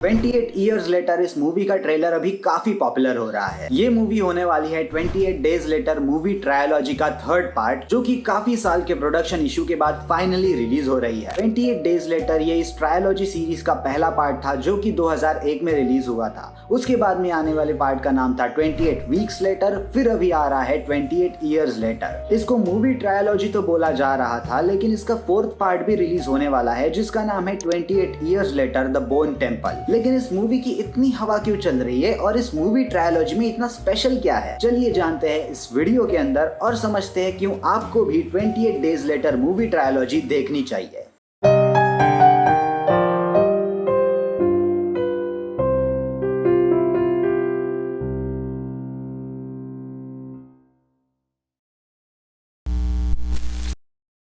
28 years later इस movie का trailer अभी काफी पॉपुलर हो रहा है। ये मूवी होने वाली है 28 डेज लेटर मूवी ट्रायोलॉजी का थर्ड पार्ट, जो कि काफी साल के प्रोडक्शन इशू के बाद फाइनली रिलीज हो रही है। 28 डेज लेटर ये इस ट्रायोलॉजी सीरीज का पहला पार्ट था, जो कि 2001 में रिलीज हुआ था। उसके बाद में आने वाले पार्ट का नाम था 28 वीक्स लेटर, फिर अभी आ रहा है 28 ईयर्स लेटर। इसको मूवी ट्रायोलॉजी तो बोला जा रहा था, लेकिन इसका फोर्थ पार्ट भी रिलीज होने वाला है, जिसका नाम है 28 years later the bone temple. लेकिन इस मूवी की इतनी हवा क्यों चल रही है और इस मूवी ट्रायोलॉजी में इतना स्पेशल क्या है, चलिए जानते हैं इस वीडियो के अंदर और समझते हैं क्यों आपको भी 28 डेज लेटर मूवी ट्रायोलॉजी देखनी चाहिए।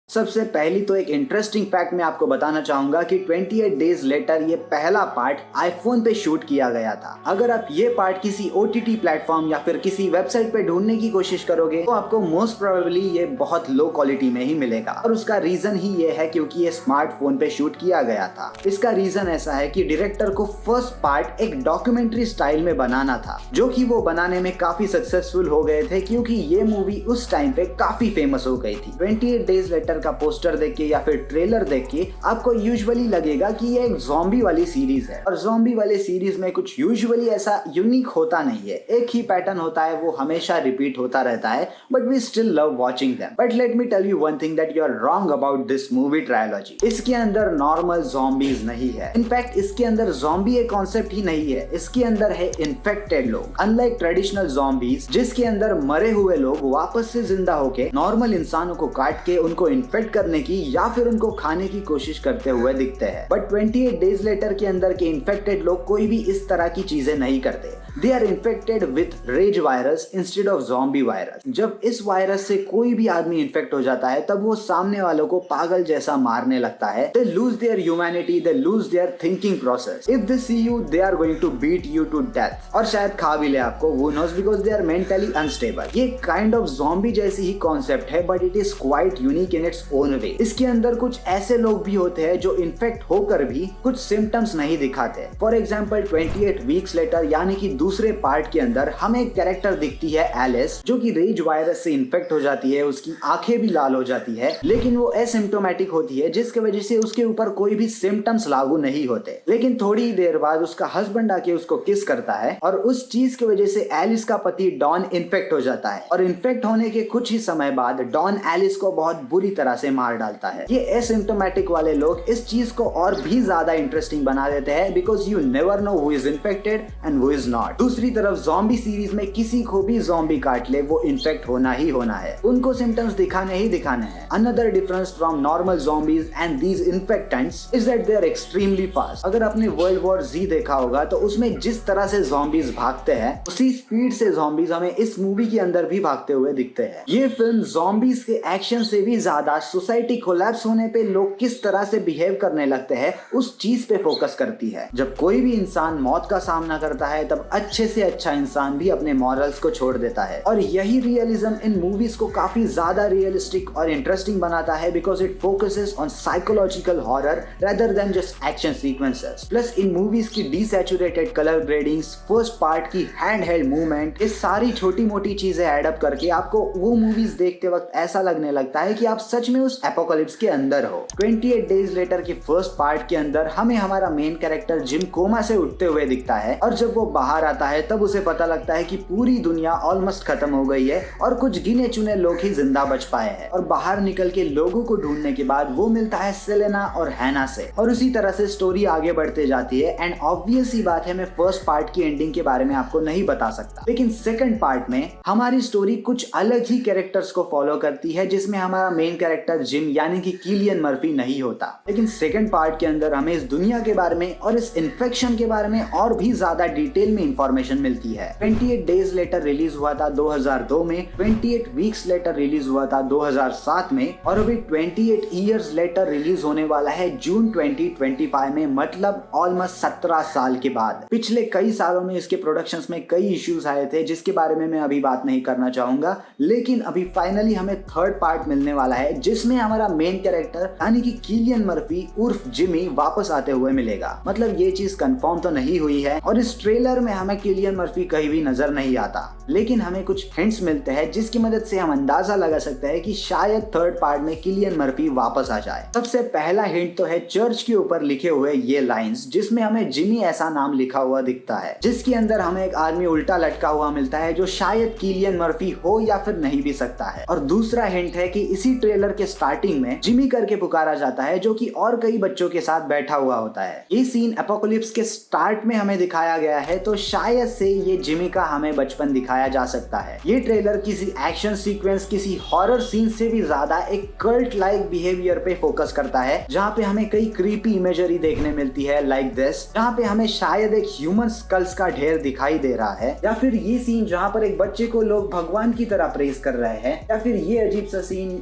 सबसे पहली तो एक इंटरेस्टिंग फैक्ट मैं आपको बताना चाहूंगा कि 28 डेज लेटर ये पहला पार्ट आईफोन पे शूट किया गया था। अगर आप ये पार्ट किसी OTT प्लेटफॉर्म या फिर किसी वेबसाइट पे ढूंढने की कोशिश करोगे तो आपको मोस्ट प्रोबेबली ये बहुत लो क्वालिटी में ही मिलेगा, और उसका रीजन ही ये है क्योंकि ये स्मार्टफोन पे शूट किया गया था। इसका रीजन ऐसा है कि डायरेक्टर को फर्स्ट पार्ट एक डॉक्यूमेंट्री स्टाइल में बनाना था, जो कि वो बनाने में काफी सक्सेसफुल हो गए थे क्योंकि ये मूवी उस टाइम पे काफी फेमस हो गई थी। 28 डेज लेटर का पोस्टर देख के या फिर ट्रेलर देख के आपको यूजुअली लगेगा कि ये एक ज़ॉम्बी वाली सीरीज है, और ज़ॉम्बी वाले सीरीज में कुछ यूजुअली ऐसा यूनिक होता नहीं है। एक ही पैटर्न होता है, वो हमेशा रिपीट होता रहता है, but we still love watching them. But let me tell you one thing that you are wrong about this movie trilogy. इसके अंदर नॉर्मल ज़ॉम्बीज नहीं है। इनफैक्ट इसके अंदर ज़ॉम्बी एक कॉन्सेप्ट ही नहीं है, इसके अंदर है इन्फेक्टेड लोग। अनलाइक ट्रेडिशनल ज़ॉम्बीज जिसके अंदर मरे हुए लोग वापस से जिंदा होके नॉर्मल इंसानों को काट के उनको इन्फेक्ट करने की या फिर उनको खाने की कोशिश करते हुए दिखते हैं। बट 28 डेज लेटर के अंदर के इन्फेक्टेड लोग कोई भी इस तरह की चीजें नहीं करते। They are infected with rage virus instead of zombie virus. जब इस वायरस से कोई भी आदमी इन्फेक्ट हो जाता है तब वो सामने वालों को पागल जैसा मारने लगता है। They lose their humanity, they lose their thinking process. If they see you they are going to beat you to death, और शायद खा भी ले आपको, who knows, because they are mentally unstable। ये काइंड ऑफ ज़ॉम्बी जैसी ही concept है, but it is quite unique in its own way. इसके अंदर कुछ ऐसे लोग भी होते हैं जो इन्फेक्ट होकर भी कुछ सिम्टम्स नहीं दिखाते। फॉर एग्जाम्पल 28 वीक्स लेटर यानी कि दूसरे पार्ट के अंदर हमें एक कैरेक्टर दिखती है एलिस, जो कि रेज वायरस से इन्फेक्ट हो जाती है, उसकी आंखें भी लाल हो जाती है, लेकिन वो एसिम्प्टोमेटिक होती है, जिसकी वजह से उसके ऊपर कोई भी सिम्टम्स लागू नहीं होते। लेकिन थोड़ी देर बाद उसका हस्बैंड आके उसको किस करता है, और उस चीज की वजह से एलिस का पति डॉन इन्फेक्ट हो जाता है, और इन्फेक्ट होने के कुछ ही समय बाद डॉन एलिस को बहुत बुरी तरह से मार डालता है। ये एसिम्प्टोमेटिक वाले लोग इस चीज को और भी ज्यादा इंटरेस्टिंग बना देते हैं, because you never know who is infected and who is not. दूसरी तरफ ज़ॉम्बी सीरीज में किसी को भी ज़ॉम्बी काट ले वो इन्फेक्ट होना ही होना है, उनको सिम्टम्स दिखाने ही दिखाने हैं। Another difference from normal zombies and these infectants is that they are extremely fast. अगर आपने वर्ल्ड वॉर Z देखा होगा तो उसमें जिस तरह से ज़ॉम्बीज भागते हैं, उसी स्पीड से ज़ॉम्बीज हमें इस मूवी के अंदर भी भागते हुए दिखते हैं। ये फिल्म ज़ॉम्बीज के एक्शन से भी ज्यादा सोसाइटी कोलैप्स होने पे लोग किस तरह से बिहेव करने लगते हैं उस चीज पे फोकस करती है। जब कोई भी इंसान मौत का सामना करता है तब अच्छे से अच्छा इंसान भी अपने मॉरल्स को छोड़ देता है, और यही रियलिज्म इन मूवीज को काफी ज्यादा रियलिस्टिक और इंटरेस्टिंग बनाता है, because it focuses on psychological horror rather than just action sequences. Plus in movies की डीसैचुरेटेड कलर ग्रेडिंग्स, फर्स्ट पार्ट की हैंड हेल्ड मूवमेंट, ये सारी छोटी मोटी चीजें ऐड अप करके आपको वो मूवीज देखते वक्त ऐसा लगने लगता है कि आप सच में उस एपोकलिप्स के अंदर हो। 28 डेज लेटर के फर्स्ट पार्ट के अंदर हमें हमारा मेन कैरेक्टर जिम कोमा से उठते हुए दिखता है, और जब वो बाहर आता है तब उसे पता लगता है कि पूरी दुनिया ऑलमोस्ट खत्म हो गई है और कुछ गिने चुने लोग ही जिंदा बच पाए हैं। और बाहर निकल के लोगों को ढूंढने के बाद वो मिलता है सेलेना और हैना से, और उसी तरह से स्टोरी आगे बढ़ते जाती है। एंड ऑब्वियस ही बात है, मैं फर्स्ट पार्ट की एंडिंग के बारे में आपको नहीं बता सकता, लेकिन सेकंड पार्ट में हमारी स्टोरी कुछ अलग ही कैरेक्टर्स को फॉलो करती है, जिसमें हमारा मेन कैरेक्टर जिम यानी कि किलियन मर्फी नहीं होता। लेकिन सेकंड पार्ट के अंदर हमें इस दुनिया के बारे में और इस इन्फेक्शन के बारे में और भी ज्यादा डिटेल में इंफॉर्मेशन मिलती है। 28 डेज लेटर रिलीज हुआ था 2002 में, 28 वीक्स लेटर रिलीज हुआ था 2007 में, और अभी 28 ईयर्स लेटर रिलीज होने वाला है जून 2025 में, मतलब ऑलमोस्ट 17 साल के बाद। पिछले कई सालों में इसके प्रोडक्शंस में कई इश्यूज आए थे, जिसके बारे में मैं अभी बात नहीं करना चाहूंगा, लेकिन अभी फाइनली हमें थर्ड पार्ट मिलने वाला है, जिसमें हमारा मेन कैरेक्टर यानी कि किलियन मर्फी उर्फ जिमी वापस आते हुए मिलेगा। मतलब ये चीज कंफर्म तो नहीं हुई है और इस ट्रेलर में हमें किलियन मर्फी कहीं भी नजर नहीं आता, लेकिन हमें कुछ हिंट्स मिलते हैं जिसकी मदद से हम अंदाजा लगा सकते हैं कि शायद थर्ड पार्ट में किलियन मर्फी वापस आ जाए। सबसे पहला हिंट तो है चर्च के ऊपर लिखे हुए ये लाइंस, जिसमें हमें जिमी ऐसा नाम लिखा हुआ दिखता है, जिसके अंदर हमें एक आदमी उल्टा लटका हुआ मिलता है जो शायद किलियन मर्फी हो या फिर नहीं भी सकता है। और दूसरा हिंट है कि इसी ट्रेलर के स्टार्टिंग में जिमी करके पुकारा जाता है जो कि और कई बच्चों के साथ बैठा हुआ होता है। ये सीन एपोकलिप्स के स्टार्ट में हमें दिखाया गया है, तो शायद से ये जिमी का हमें बचपन दिखाया जा सकता है। ये ट्रेलर किसी एक्शन सीक्वेंस, किसी हॉरर सीन से भी ज्यादा एक कल्ट लाइक बिहेवियर पे फोकस करता है, जहाँ पे हमें कई क्रीपी इमेजरी देखने मिलती है लाइक दिस, जहाँ पे हमें शायद एक ह्यूमन स्कल्स का ढेर दिखाई दे रहा है, या फिर ये सीन जहाँ पर एक बच्चे को लोग भगवान की तरह प्रेज कर रहे हैं, या फिर ये अजीब सा सीन,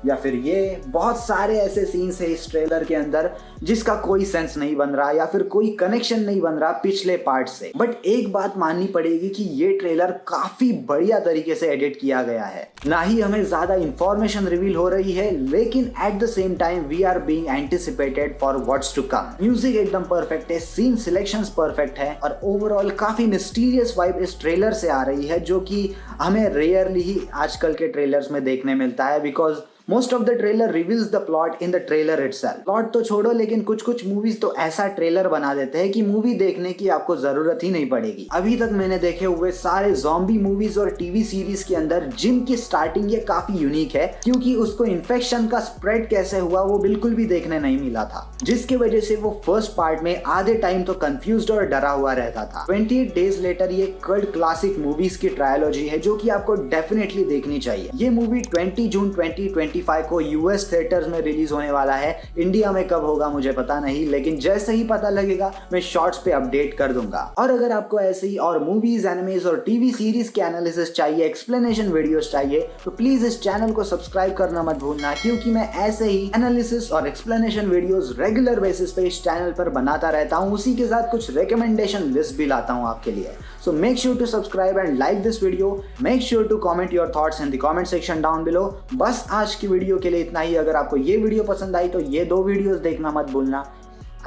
या फिर ये बहुत सारे ऐसे सीन्स है इस ट्रेलर के अंदर जिसका कोई सेंस नहीं बन रहा या फिर कोई कनेक्शन नहीं बन रहा पिछले पार्ट से। बट एक बात माननी पड़ेगी कि ये ट्रेलर काफी बढ़िया तरीके से एडिट किया गया है। ना ही हमें ज्यादा इंफॉर्मेशन रिवील हो रही है, लेकिन at the same time we are being anticipated for what's to come. Music एकदम परफेक्ट है, सीन सिलेक्शंस परफेक्ट है और ओवरऑल काफी मिस्टीरियस वाइब इस ट्रेलर से आ रही है, जो कि हमें रेयरली ही आजकल के ट्रेलर्स में देखने मिलता है, because most of the trailer reveals the plot in the trailer itself. Plot तो छोड़ो, लेकिन कुछ मूवीज तो ऐसा ट्रेलर बना देते हैं कि मूवी देखने की आपको जरूरत ही नहीं पड़ेगी। अभी तक मैंने देखे हुए सारे ज़ॉम्बी मूवीज और टीवी सीरीज के अंदर जिम की स्टार्टिंग ये काफी यूनिक है, क्योंकि उसको इन्फेक्शन का स्प्रेड कैसे हुआ वो बिल्कुल भी देखने नहीं मिला था, जिसकी वजह से वो फर्स्ट पार्ट में आधे टाइम तो कंफ्यूज्ड और डरा हुआ रहता था। 28 डेज लेटर ये कल्ट क्लासिक मूवीज की ट्रायोलॉजी है जो कि आपको डेफिनेटली देखनी चाहिए। ये मूवी 20 जून 2025 को यूएस थिएटर्स में रिलीज होने वाला है। इंडिया में कब होगा मुझे पता नहीं, लेकिन जैसे ही पता लगेगा मैं शॉर्ट्स पे अपडेट कर दूंगा। और अगर आपको ऐसे ही और मूवीज, एनिमेज और टीवी सीरीज के एनालिसिस चाहिए, एक्सप्लेनेशन वीडियोस चाहिए, तो प्लीज इस चैनल को सब्सक्राइब करना मत भूलना, क्योंकि मैं ऐसे ही एनालिसिस और एक्सप्लेनेशन वीडियोस रेगुलर बेसिस पे इस चैनल पर बनाता रहता हूँ। उसी के साथ कुछ रिकमेंडेशन लिस्ट भी लाता हूँ आपके लिए। So make sure to subscribe and like this video. Make sure to comment your thoughts in the comment section down below. बस आज की वीडियो के लिए इतना ही। अगर आपको ये वीडियो पसंद आई तो ये 2 वीडियोस देखना मत भूलना।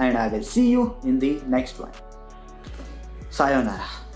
And I will see you in the next one. Sayonara.